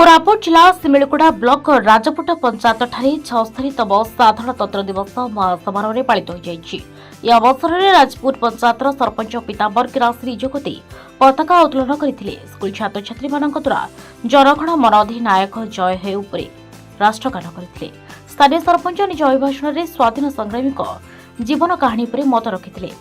कोरापुट जिला सिमिलगुड़ा ब्लॉक राजपुट पंचायत ठारे 76तम साधारणतंत्र दिवस महासमारोह पालित हो अवसर में राजपुर पंचायत सरपंच पीतांबर किरासी जोगदे पताका उत्तोलन करते स्कूल छात्र छात्री द्वारा जनगण मन अधिनायक जय हे उपरे राष्ट्रगान करते। स्थानीय सरपंच निज अभिभाषण में स्वाधीन संग्रामी जीवन कहानी पर मत रखिते।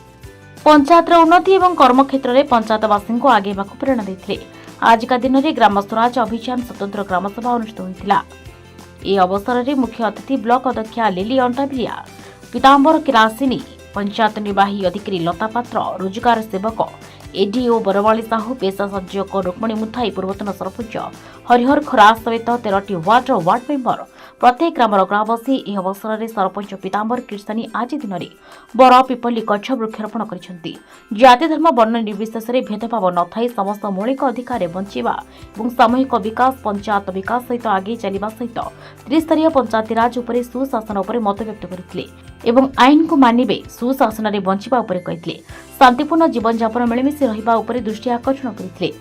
पंचायत उन्नति और कर्मक्षेत्र में पंचायतवासी को आगेवा प्रेरणा देते। आज का दिन में ग्राम स्वराज अभियान स्वतंत्र ग्रामसभा अनुष्ठित होता। यह अवसर में मुख्य अतिथि ब्लॉक अध्यक्षा लिली अंटाबिलिया, पीतांबर किरासिनी, पंचायत निर्वाही अधिकारी लता पात्र, रोजगार सेवक एडीओ बरवाली साहू, पेशा संयोजक रुक्मणी मुथाई, पूर्वतन सरपंच हरिहर खरा सहित 13टी वार्ड मेंबर प्रत्येक ग्रामर ग्रामवासी यह अवसर में सरपंच पीतांबर किरसानी आज दिन में बर पिपली गछ वृक्षारोपण करछंती। जाति धर्म वर्ण निर्विशेष में भेदभाव न थाई समस्त मौलिक अधिकार बंचिबा और सामूहिक विकास पंचायत विकास सहित आगे चलिबा सहित त्रिस्तरीय पंचायती राज उपरे सुशासन उपरे मत व्यक्त करथिले एवं आईन को मानिबे सुशासन रे बंचिबा उपरे कहिथिले। शांतिपूर्ण जीवन यापन मिलमिशि रहिबा उपरे दृष्टि आकर्षण करथिले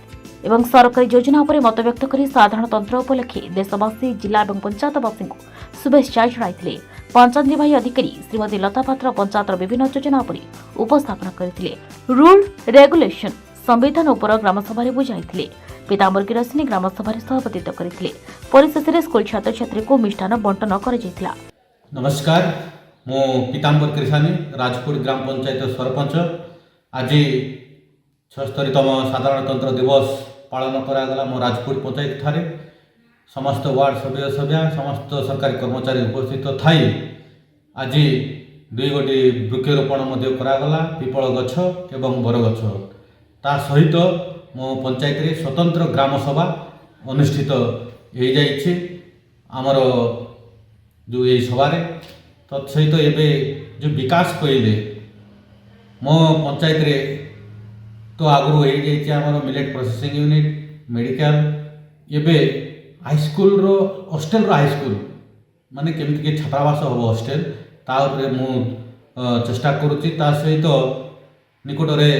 एवं सरकारी योजना उपरे मत व्यक्त करी साधारणतंत्र उपलक्षे देशवासी जिला और पंचायतवासी को शुभेच्छा जणाइथिले। पंचायत निर्वाही अधिकारी श्रीमती लता पात्र पंचायतर विभिन्न योजना उपरे उपस्थापन करथिले। रूल रेगुलेशन संविधान उपर ग्रामसभा बुझाइथिले। पीतांबर किरासिनी ग्रामसभा सभापतित्व करथिले। परिशेष में स्कूल छात्र छात्री को मिष्टान बंटन कर। नमस्कार, मो पीतांबर किरासिनी राजपुर ग्राम पंचायत सरपंच। आज 76तम साधारणतंत्र दिवस पालन करागला मो राजपुर पंचायत ठारे समस्त वार्ड सभ्य समस्त सरकारी कर्मचारी उपस्थित थाई आज 2 गोटी वृक्षरोपण करागला पिपल गछ एवं बरगछ। ता सहित मो पंचायत रे स्वतंत्र ग्राम सभा अनुष्ठित हो जाइए आमर जो यही सभारे तत्सहित एबे जो विकास कहले मो पंचायत रे तो आगु हो जाइए आमर मिलेट प्रोसेसिंग यूनिट मेडिकल एबे हाईस्कल हॉस्टेल हाईस्कल माने केमती के छात्रावास हम हॉस्टेल ता उपरे मु चेष्टा करुच्ची। ता सहित निकट में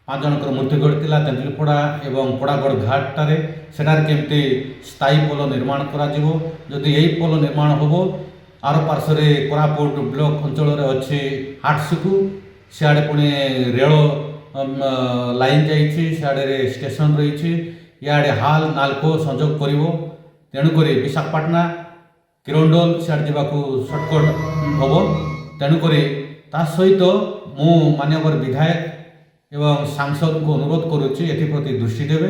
5 जनकर मृत्यु घटीला तेंतुलीपड़ा एवं पड़ागढ़ घाटारे सेठार केमती स्थायी पोल निर्माण करा जिवो। जदि यही पोल निर्माण होबो आर पार्श्व कोरापुट ब्लॉक अंचल अच्छी हाटसुकु सियाड़े पुणी रेल लाइन जाड़े स्टेशन रही इे हाल नालको संजोग कर तेणुक विशाखापाटना किरंडोल सियाड़े जावाक सर्टकट हम तेणुक सहित मु माननीय विधायक एवं सांसद को अनुरोध करुच्ची एप्रति दृष्टि देवे।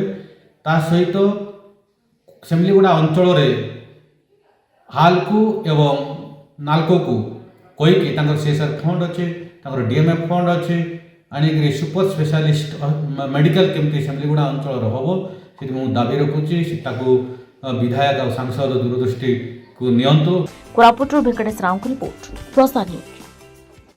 ता सहित सिमिलीगुड़ा अंचल हाल को एवं नालको को कहीकि सीएसआर फंड अच्छे डीएमएफ फंड अच्छे आनिक सुपर स्पेशलिस्ट मेडिकल केमती सिमिलीगुड़ा अंचल हम से दाबी रखुची विधायक और सांसद दूरदृष्टि को नियंतु। कोरापुट वेंकटेश राव की रिपोर्ट प्रसाद न्यूज।